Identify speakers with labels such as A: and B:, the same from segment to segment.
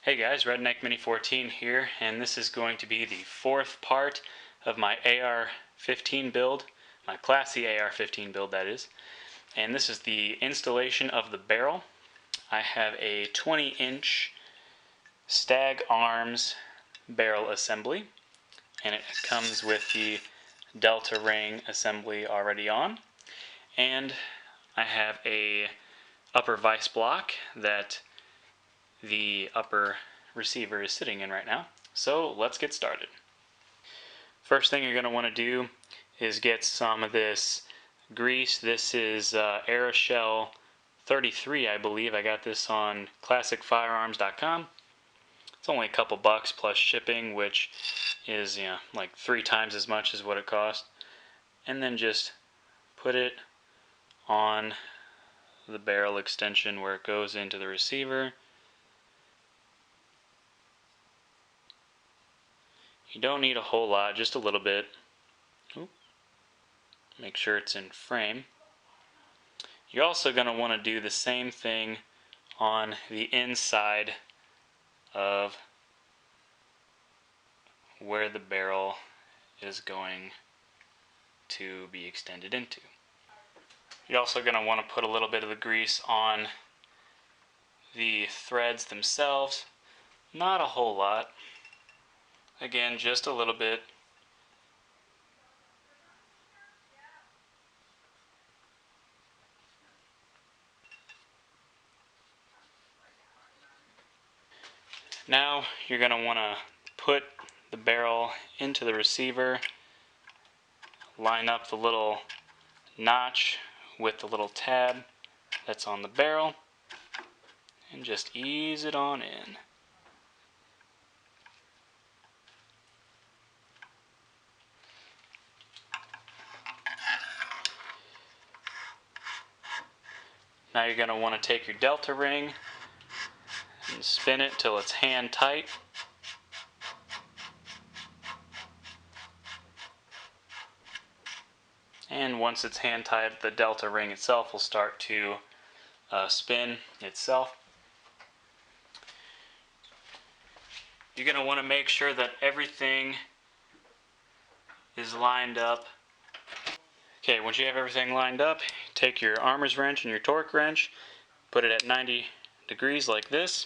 A: Hey guys, Redneck Mini 14 here, and this is going to be the fourth part of my AR-15 build, my classy AR-15 build that is. And this is the installation of the barrel. I have a 20-inch Stag Arms barrel assembly, and it comes with the Delta ring assembly already on. And I have a upper vise block that the upper receiver is sitting in right now. So let's get started. First thing you're going to want to do is get some of this grease. This is Aeroshell 33, I believe. I got this on classicfirearms.com. It's only a couple bucks plus shipping, which is like 3 times as much as what it cost. And then just put it on the barrel extension where it goes into the receiver. You don't need a whole lot, just a little bit. Make sure it's in frame. You're also going to want to do the same thing on the inside of where the barrel is going to be extended into. You're also going to want to put a little bit of the grease on the threads themselves. Not a whole lot. Again, just a little bit. Now you're going to want to put the barrel into the receiver, line up the little notch with the little tab that's on the barrel, and just ease it on in. Now you're going to want to take your Delta ring and spin it till it's hand tight. And once it's hand tight, the Delta ring itself will start to spin itself. You're going to want to make sure that everything is lined up. Okay, once you have everything lined up, take your armor's wrench and your torque wrench, put it at 90 degrees like this,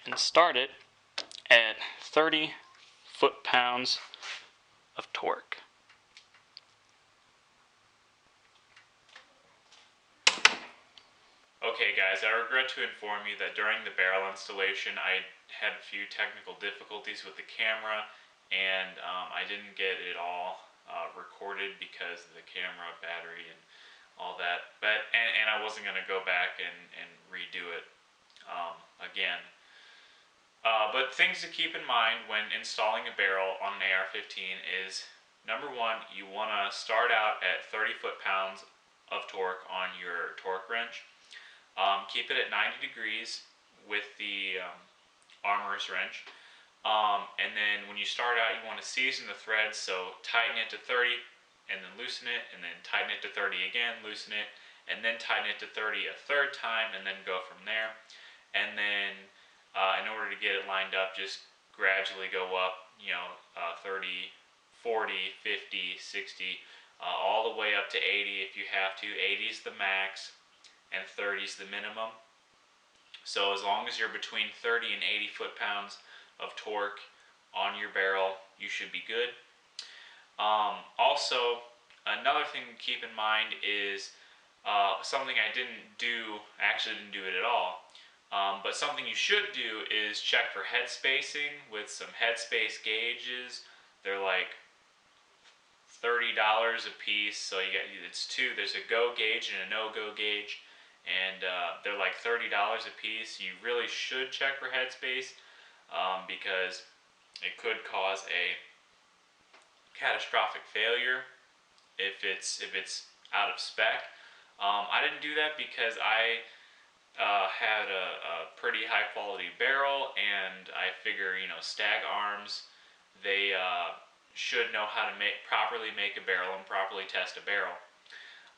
A: and start it at 30 foot-pounds of torque. Okay guys, I regret to inform you that during the barrel installation I had a few technical difficulties with the camera, and I didn't get it all recorded because of the camera battery and all that, and I wasn't going to go back and redo it again. But things to keep in mind when installing a barrel on an AR-15 is, number one, you want to start out at 30 foot-pounds of torque on your torque wrench. Keep it at 90 degrees with the armorer's wrench. And then when you start out, you want to season the threads, so tighten it to 30 and then loosen it, and then tighten it to 30 again, loosen it, and then tighten it to 30 a third time, and then go from there. And then in order to get it lined up, just gradually go up, 30, 40, 50, 60, all the way up to 80 if you have to. 80 is the max, and 30 is the minimum. So as long as you're between 30 and 80 foot-pounds of torque on your barrel, you should be good. Also, another thing to keep in mind is something I actually didn't do it at all, but something you should do is check for head spacing with some headspace gauges. They're like $30 a piece, so it's two. There's a go gauge and a no-go gauge, and they're like $30 a piece. You really should check for headspace because it could cause a catastrophic failure if it's out of spec. I didn't do that because I had a pretty high quality barrel, and I figure Stag Arms, they should know how to properly make a barrel and properly test a barrel.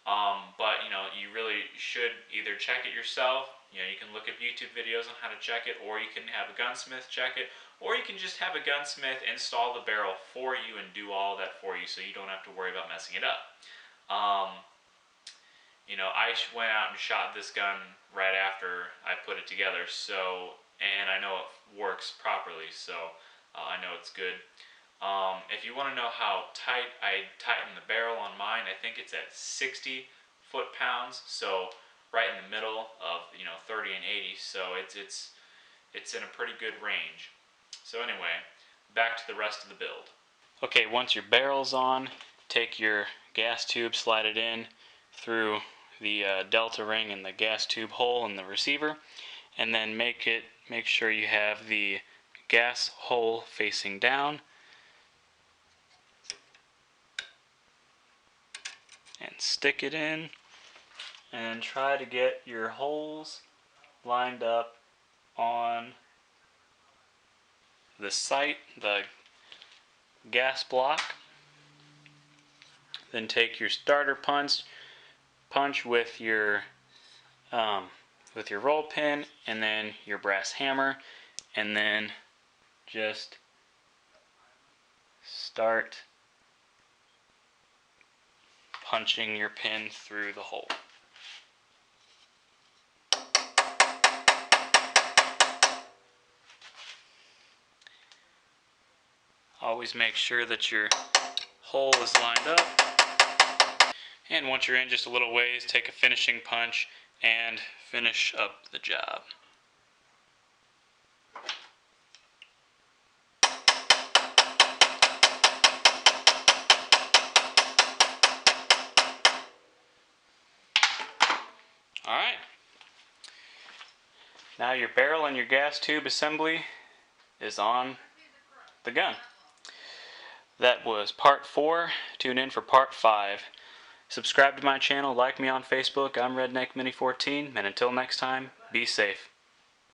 A: But you really should either check it yourself. You can look up YouTube videos on how to check it, or you can have a gunsmith check it, or you can just have a gunsmith install the barrel for you and do all that for you, so you don't have to worry about messing it up. I went out and shot this gun right after I put it together, and I know it works properly, so I know it's good. If you want to know how tight I tighten the barrel on mine, I think it's at 60 foot-pounds, so right in the middle of 30 and 80, so it's in a pretty good range. So anyway, back to the rest of the build. Okay, once your barrel's on, take your gas tube, slide it in through the delta ring and the gas tube hole in the receiver, and then make sure you have the gas hole facing down, and stick it in, and try to get your holes lined up on the sight, the gas block. Then take your starter punch with your roll pin, and then your brass hammer, and then just start punching your pin through the hole. Always make sure that your hole is lined up. And once you're in just a little ways, take a finishing punch and finish up the job. Alright. Now your barrel and your gas tube assembly is on the gun. That was part 4. Tune in for part 5. Subscribe to my channel, like me on Facebook. I'm Redneck Mini 14, and until next time, be safe.